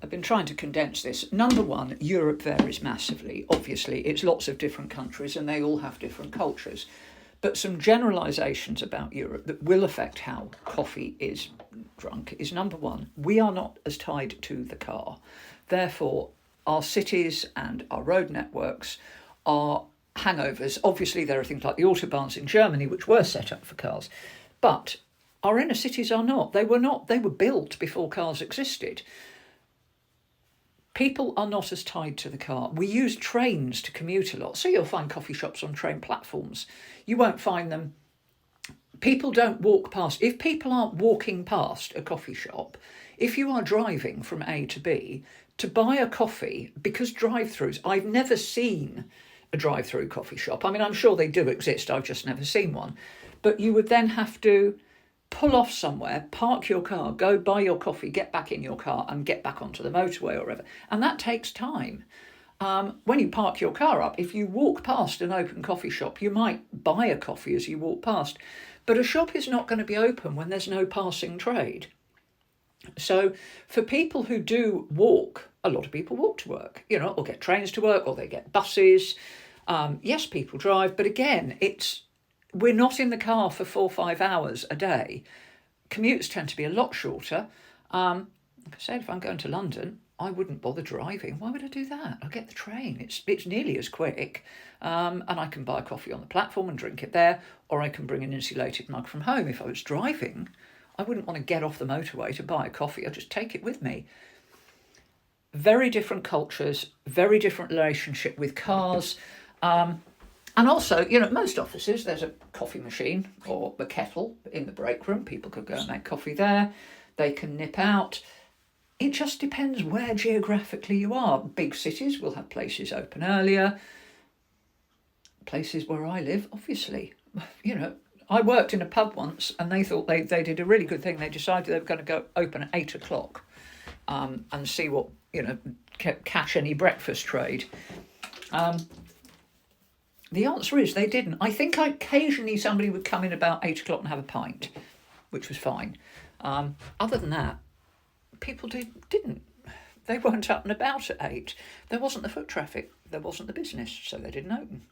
I've been trying to condense this. Number one, Europe varies massively. Obviously, it's lots of different countries and they all have different cultures. But some generalisations about Europe that will affect how coffee is drunk is number one, we are not as tied to the car. Therefore, our cities and our road networks are hangovers. Obviously, there are things like the autobahns in Germany, which were set up for cars. But our inner cities are not. They were not. They were built before cars existed. People are not as tied to the car. We use trains to commute a lot. So you'll find coffee shops on train platforms. You won't find them. People don't walk past. If people aren't walking past a coffee shop, if you are driving from A to B, to buy a coffee, because drive-throughs, I've never seen a drive-through coffee shop. I mean, I'm sure they do exist. I've just never seen one. But you would then have to pull off somewhere, park your car, go buy your coffee, get back in your car and get back onto the motorway or whatever. And that takes time. When you park your car up, if you walk past an open coffee shop, you might buy a coffee as you walk past. But a shop is not going to be open when there's no passing trade. So for people who do walk, a lot of people walk to work, or get trains to work, or they get buses. Yes, people drive, but again, we're not in the car for 4 or 5 hours a day. Commutes tend to be a lot shorter. Like I said, if I'm going to London, I wouldn't bother driving. Why would I do that? I'll get the train. It's nearly as quick. And I can buy a coffee on the platform and drink it there, or I can bring an insulated mug from home. If I was driving, I wouldn't want to get off the motorway to buy a coffee. I'd just take it with me. Very different cultures, very different relationship with cars. And also, most offices, there's a coffee machine or a kettle in the break room. People could go and make coffee there. They can nip out. It just depends where geographically you are. Big cities will have places open earlier. Places where I live, obviously, I worked in a pub once and they thought they did a really good thing. They decided they were going to go open at 8 o'clock and see what, catch any breakfast trade. The answer is they didn't. I think occasionally somebody would come in about 8 o'clock and have a pint, which was fine. Other than that, people didn't. They weren't up and about at 8. There wasn't the foot traffic. There wasn't the business, so they didn't open.